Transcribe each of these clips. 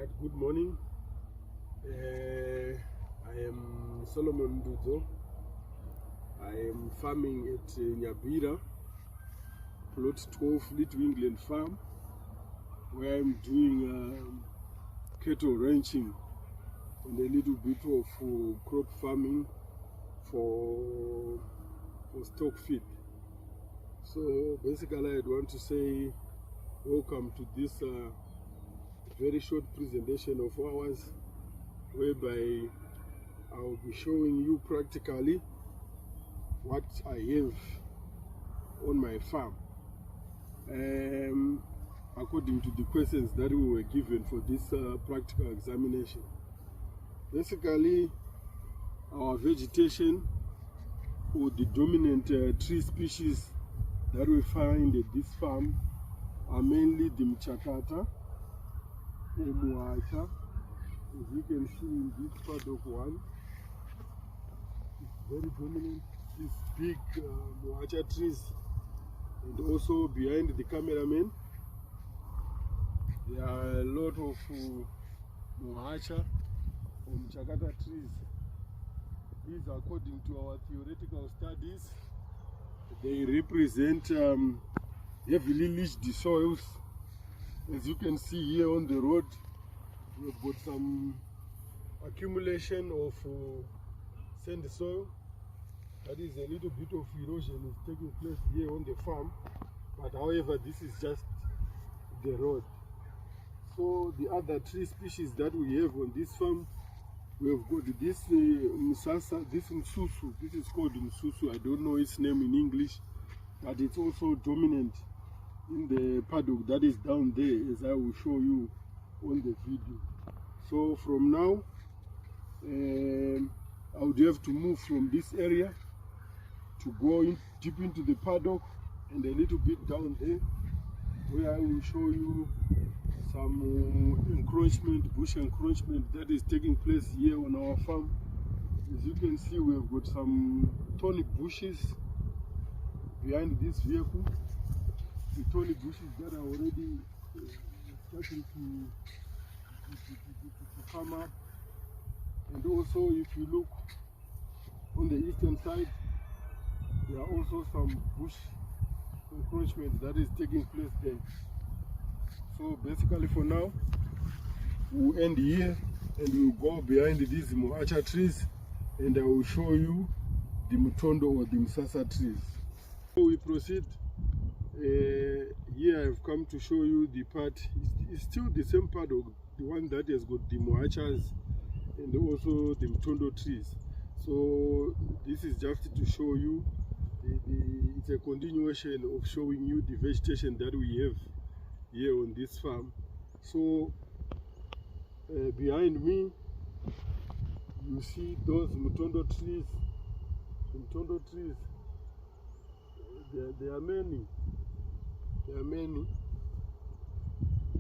Right, good morning. I am Solomon Dudzo. I am farming at Nyabira, plot 12, Little England Farm, where I'm doing cattle ranching and a little bit of crop farming for stock feed. So basically I'd want to say welcome to this very short presentation of ours, whereby I'll be showing you practically what I have on my farm, according to the questions that we were given for this practical examination. Basically, our vegetation, or the dominant tree species that we find at this farm, are mainly the Mchakata or Muacha. As you can see in this paddock one, it's very dominant, these big Muacha trees. And also behind the cameraman, there are a lot of Muacha or Mchakata trees. These, according to our theoretical studies, they represent heavily leached soils. As you can see here on the road, we've got some accumulation of sand soil. That is, a little bit of erosion is taking place here on the farm, but however this is just the road. So the other tree species that we have on this farm, we have got this Msasa, this Msusu. This is called Msusu. I don't know its name in English, but it's also dominant in the paddock that is down there, as I will show you on the video. So from now, I would have to move from this area to go in deep into the paddock and a little bit down there, where I will show you some encroachment, bush encroachment that is taking place here on our farm. As you can see, we have got some thorny bushes behind this vehicle. The thorny bushes that are already starting to come up. And also, if you look on the eastern side, there are also some bush encroachment that is taking place there. So basically for now, we'll end here and we'll go behind these Muacha trees and I will show you the Mutondo or the Msasa trees. So we proceed. Here I've come to show you the part. It's still the same paddock, the one that has got the Muachas and also the Mutondo trees. So this is just to show you, it's a continuation of showing you the vegetation that we have here on this farm. So behind me, you see those Mutondo trees. Mutondo trees, there are many. There are many.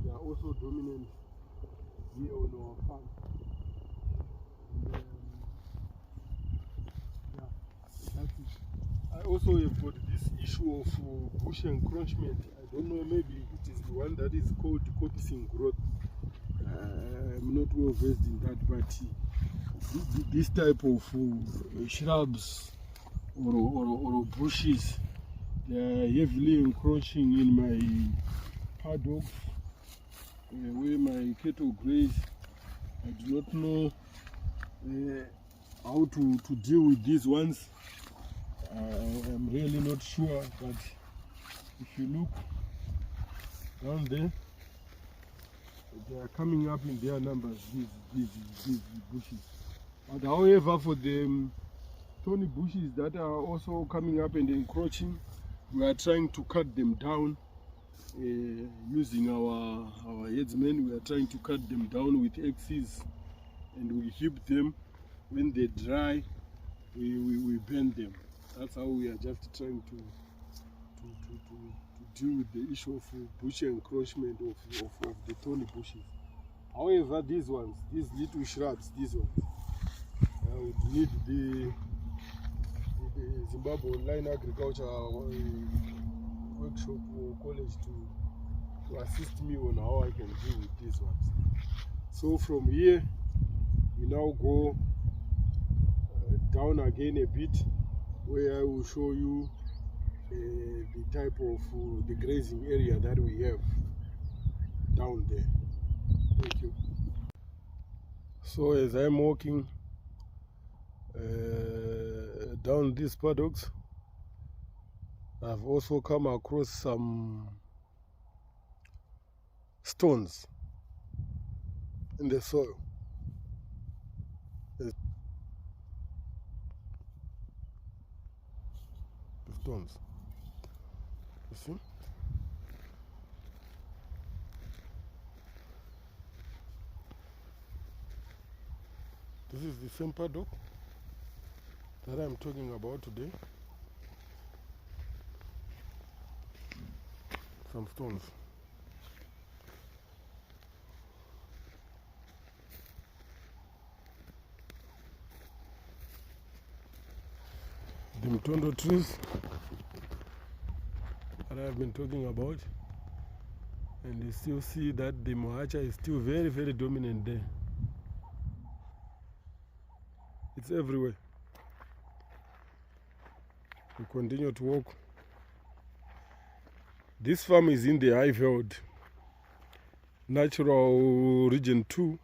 They are also dominant here on our farm. Yeah, that's it. I also have got this issue of bush encroachment. I don't know, maybe it is the one that is called coppicing growth. I'm not well versed in that, but this type of shrubs or bushes, they are heavily encroaching in my paddock where my cattle graze. I do not know how to deal with these ones. I'm really not sure, but if you look down there, they are coming up in their numbers, these bushes. But however, for the thorny bushes that are also coming up and encroaching, we are trying to cut them down using our headsmen. We are trying to cut them down with axes, and we heap them. When they dry, we burn them. That's how we are just trying to deal with the issue of bush encroachment of the thorny bushes. However, these ones, these little shrubs, these ones, I would need the Zimbabwe Online Agriculture workshop or college to assist me on how I can deal with these ones. So from here we now go down again a bit, where I will show you the type of the grazing area that we have down there. Thank you. So as I'm walking down these paddocks, I've also come across some stones in the soil. The stones, you see? This is the same paddock that I'm talking about today. Some stones. The mtondo trees that I've been talking about, and you still see that the mohacha is still very, very dominant there. It's everywhere. We continue to walk. This farm is in the Highveld Natural Region 2.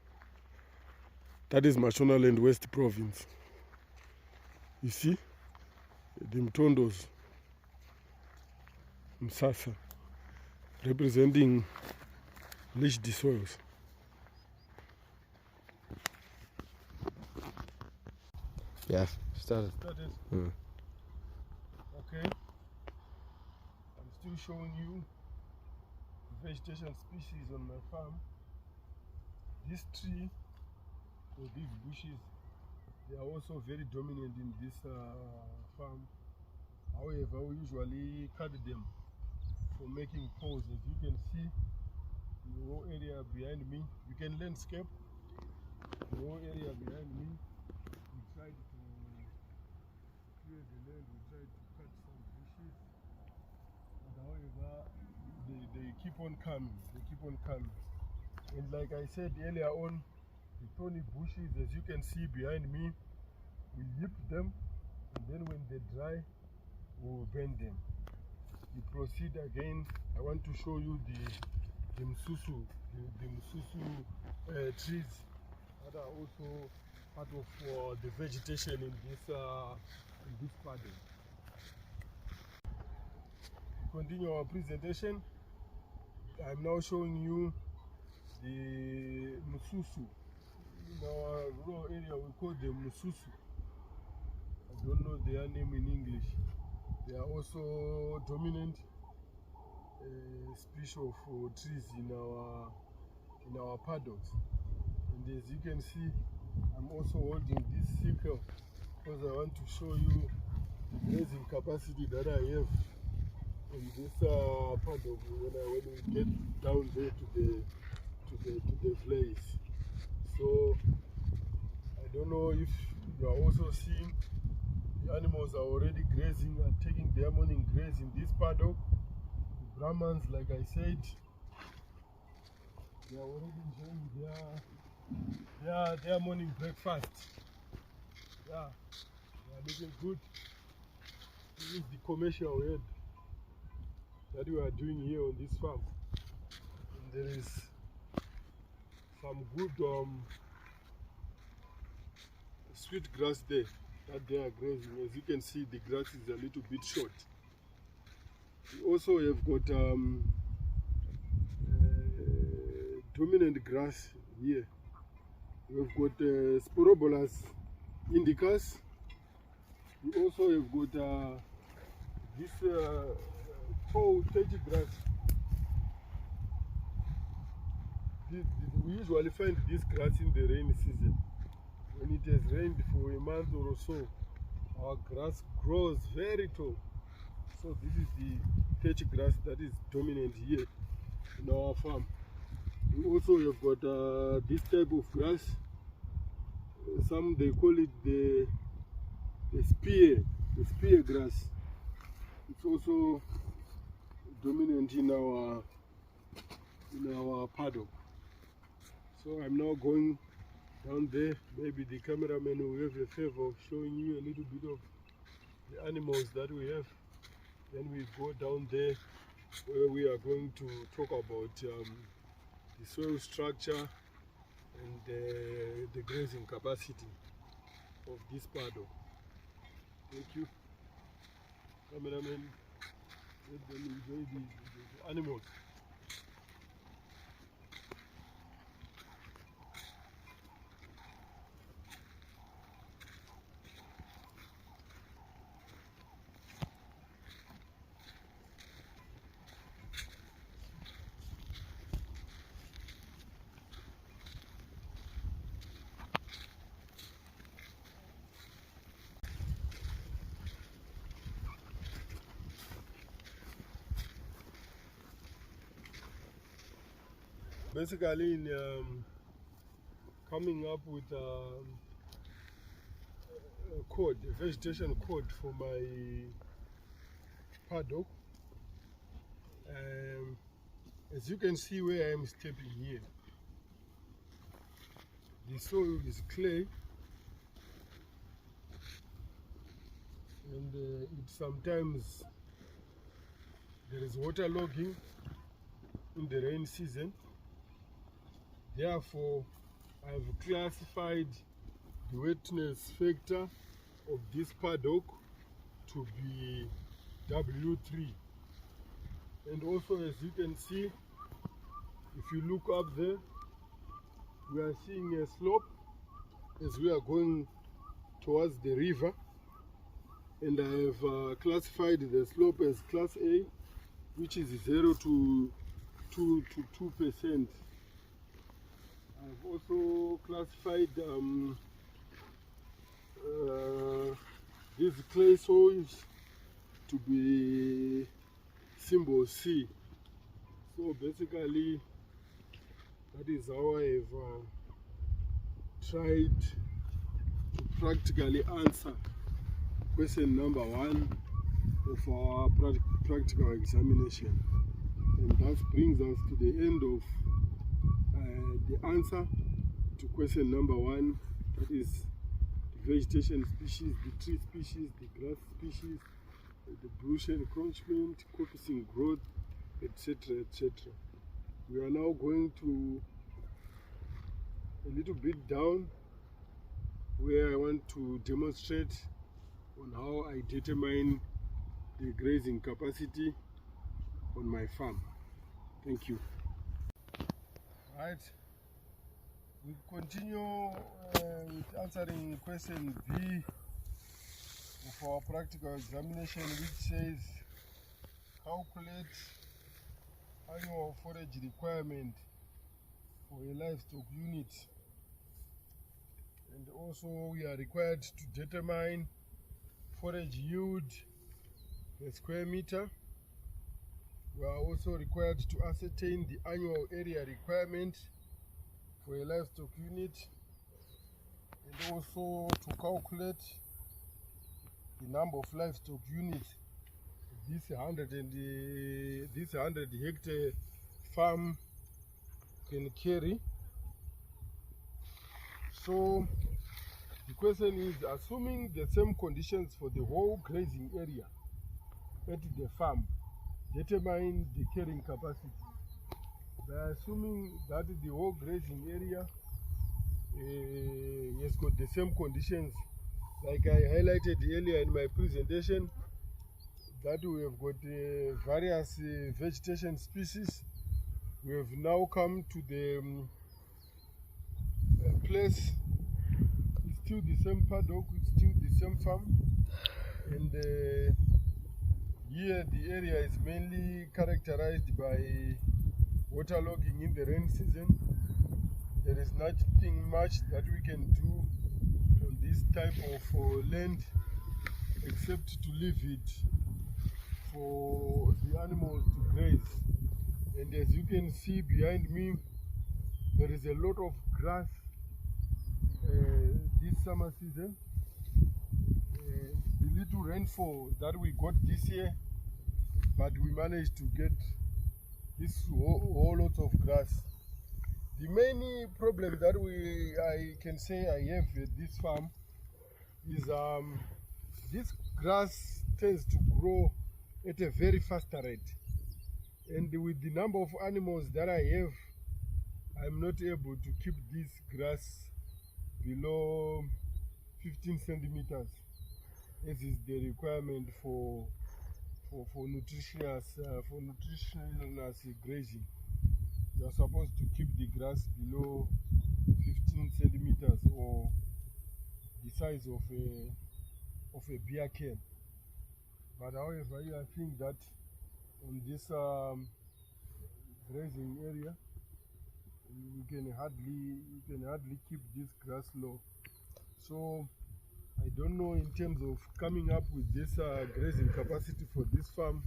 That is Mashonaland West Province. You see the mtondos, Msasa, representing leached soils. Yeah, started. Okay. I'm still showing you vegetation species on my farm. This tree or these bushes, they are also very dominant in this farm. However, we usually cut them for making poles. As you can see, the whole area behind me, you can landscape the whole area behind me. We tried to clear the land, we tried to cut some bushes, but however, they keep on coming, And like I said earlier on, the thorny bushes, as you can see behind me, we nip them, and then when they dry, we'll burn them. We proceed again. I want to show you the msusu, trees that are also part of the vegetation in this paddock. Continue our presentation. I'm now showing you the msusu. In our rural area, we call them mususu. I don't know their name in English. They are also dominant species of trees in our paddocks. And as you can see, I'm also holding this sickle because I want to show you the grazing capacity that I have in this paddock when we get down there to the place. So I don't know if you are also seeing the animals are already grazing and taking their morning graze in this paddock. The Brahmans, like I said, they are already enjoying their morning breakfast. Yeah, they are looking good. This is the commercial head that we are doing here on this farm. And there is some good sweet grass there that they are grazing. As you can see, the grass is a little bit short. We also have got dominant grass here. We've got Sporobolus indicus. We also have got this tall Teji grass. We usually find this grass in the rainy season. When it has rained for a month or so, our grass grows very tall. So this is the Teji grass that is dominant here in our farm. We also have got this type of grass. Some they call it the spear grass. It's also dominant in our paddock. So I'm now going down there. Maybe the cameraman will have a favor of showing you a little bit of the animals that we have. Then we go down there where we are going to talk about the soil structure and the grazing capacity of this paddock. Thank you. Cameraman, let them enjoy the animals. Basically, in coming up with a code, a vegetation code for my paddock. As you can see where I am stepping here, the soil is clay, and sometimes there is waterlogging in the rain season. Therefore, I have classified the wetness factor of this paddock to be W3. And also, as you can see, if you look up there, we are seeing a slope as we are going towards the river. And I have classified the slope as class A, which is 0 to 2%. I've also classified these clay soils to be symbol C. So basically, that is how I have tried to practically answer question number 1 of our practical examination. And that brings us to the end of the answer to question number 1, that is the vegetation species, the tree species, the grass species, the bush encroachment, coppicing growth, etc., etc. We are now going to a little bit down where I want to demonstrate on how I determine the grazing capacity on my farm. Thank you. Right. We continue with answering question B of our practical examination, which says calculate annual forage requirement for a livestock unit. And also we are required to determine forage yield per square meter. We are also required to ascertain the annual area requirement for a livestock unit, and also to calculate the number of livestock units this 100 hectare farm can carry. So the question is, assuming the same conditions for the whole grazing area at the farm, determine the carrying capacity. By assuming that the whole grazing area has got the same conditions, like I highlighted earlier in my presentation, that we have got various vegetation species. We have now come to the place. It's still the same paddock, it's still the same farm, and here the area is mainly characterized by waterlogging in the rain season. There is nothing much that we can do on this type of land except to leave it for the animals to graze. And as you can see behind me, there is a lot of grass this summer season. The little rainfall that we got this year, but we managed to get this whole lot of grass. The main problem that I can say I have at this farm is this grass tends to grow at a very fast rate, and with the number of animals that I have, I'm not able to keep this grass below 15 centimeters, as is the requirement for nutritious grazing. You are supposed to keep the grass below 15 centimeters, or the size of a beer can. But however, I think that on this grazing area, you can hardly keep this grass low. So I don't know, in terms of coming up with this grazing capacity for this farm,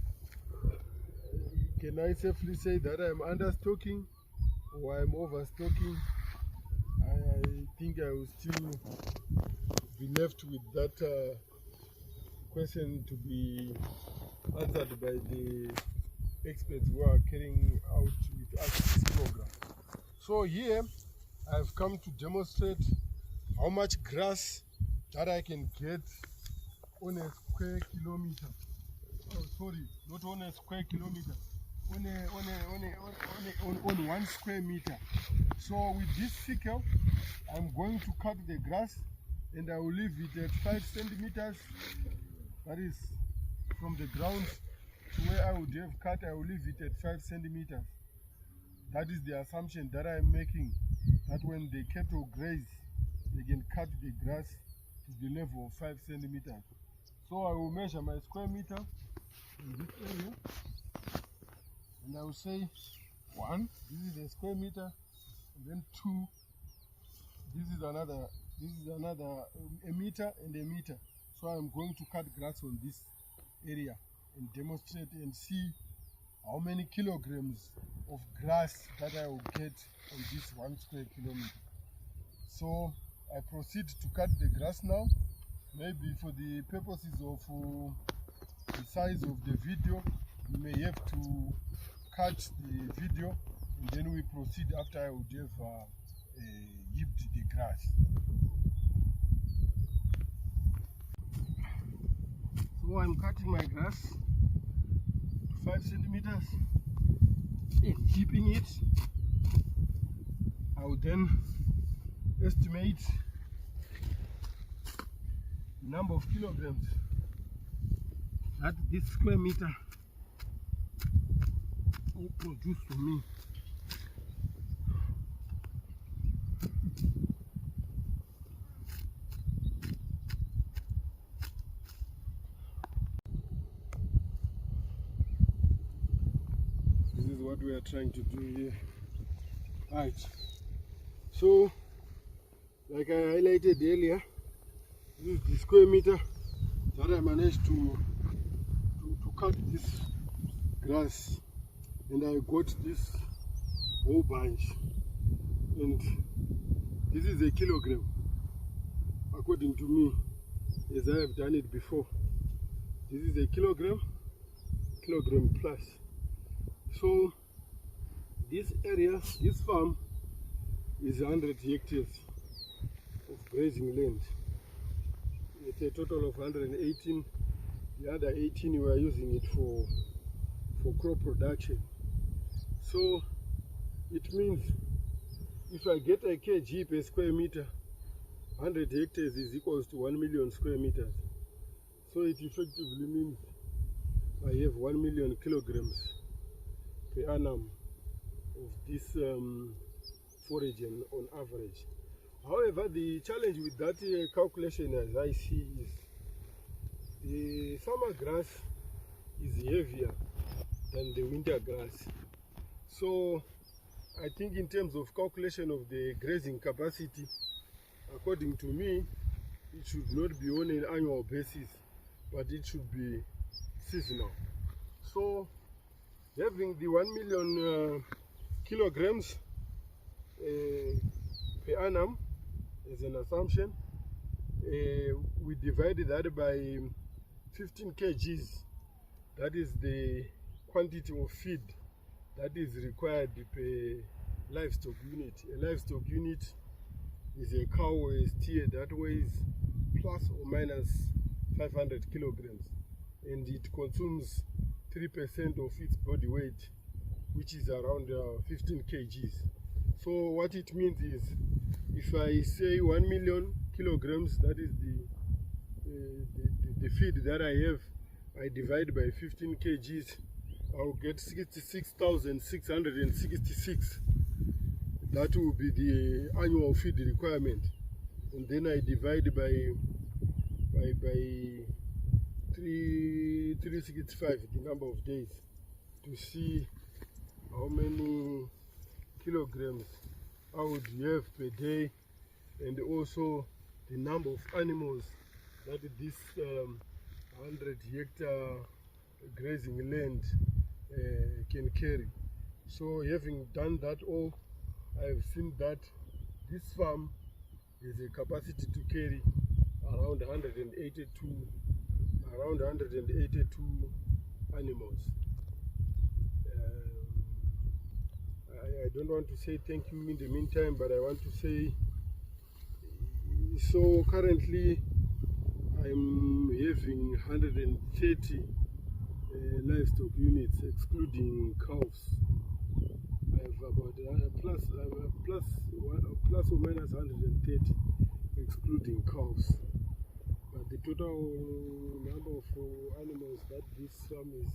can I safely say that I'm understocking or I'm overstocking? I think I will still be left with that question to be answered by the experts who are carrying out with us this program. So here I've come to demonstrate how much grass that I can get on a square kilometer. Oh, sorry, not on a square kilometer, on 1 square meter. So with this sickle, I'm going to cut the grass, and I will leave it at 5 centimeters. That is, from the ground to where I would have cut, I will leave it at 5 centimeters. That is the assumption that I'm making, that when the cattle graze, they can cut the grass to the level of 5 centimeters. So I will measure my square meter in this area, and I will say 1, this is a square meter, and then 2, this is another a meter and a meter. So I'm going to cut grass on this area and demonstrate and see how many kilograms of grass that I will get on this 1 square kilometer. So I proceed to cut the grass now. Maybe for the purposes of the size of the video, we may have to cut the video, and then we proceed after I would have yipped the grass. So I'm cutting my grass to 5 centimeters and yipping it. I will then estimate the number of kilograms that this square meter will produce for me. This is what we are trying to do here. Right. So, like I highlighted earlier, this is the square meter that I managed to cut this grass, and I got this whole bunch, and this is a kilogram according to me, as I have done it before. This is a kilogram plus. So this area, this farm, is 100 hectares of grazing land. It's a total of 118. The other 18 we are using it for crop production. So it means if I get a kg per square meter, 100 hectares is equals to 1 million square meters. So it effectively means I have 1 million kilograms per annum of this forage on average. However, the challenge with that calculation, as I see, is the summer grass is heavier than the winter grass. So I think in terms of calculation of the grazing capacity, according to me, it should not be on an annual basis, but it should be seasonal. So having the 1 million kilograms per annum as an assumption, we divide that by 15 kgs. That is the quantity of feed that is required livestock unit. A livestock unit is a cow or a steer that weighs plus or minus 500 kilograms, and it consumes 3% of its body weight, which is around 15 kgs. So what it means is, if I say 1 million kilograms, that is the feed that I have, I divide by 15 kgs, I'll get 66,666. That will be the annual feed requirement, and then I divide by 365, the number of days, to see how many kilograms I would have per day, and also the number of animals that this 100-hectare grazing land can carry. So having done that all, I have seen that this farm has a capacity to carry around 182 animals. I don't want to say thank you in the meantime, but I want to say, so currently I'm having 130 livestock units, excluding cows. I have about plus or minus 130, excluding cows. But the total number of animals that this farm is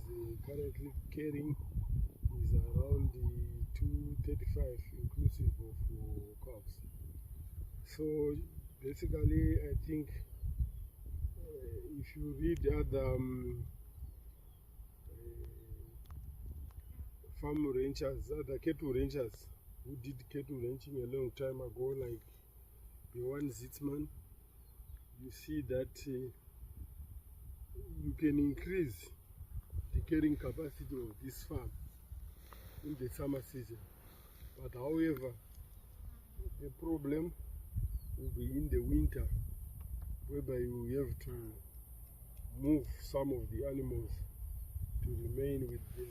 currently carrying is around 235, inclusive of cows. So basically, I think if you read other farm ranchers, other cattle ranchers who did cattle ranching a long time ago, like the one Zitzman, you see that you can increase the carrying capacity of this farm in the summer season. But however, the problem will be in the winter, whereby you have to move some of the animals to remain with the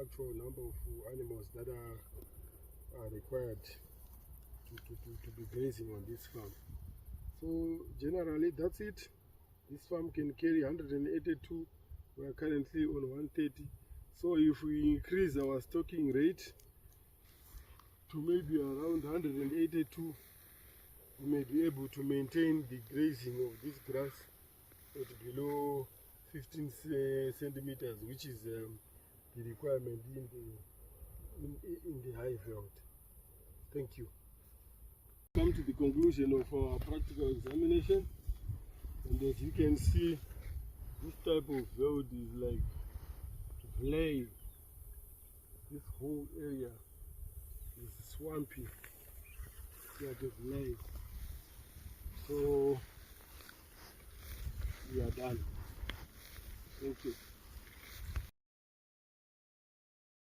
actual number of animals that are required to be grazing on this farm. So generally that's it. This farm can carry 182. We are currently on 130. So if we increase our stocking rate to maybe around 182, we may be able to maintain the grazing of this grass at below 15 centimeters, which is the requirement in the high veld. Thank you. Come to the conclusion of our practical examination, and as you can see, this type of veld is like clay. This whole area is swampy, like a clay. So we are done. Thank you.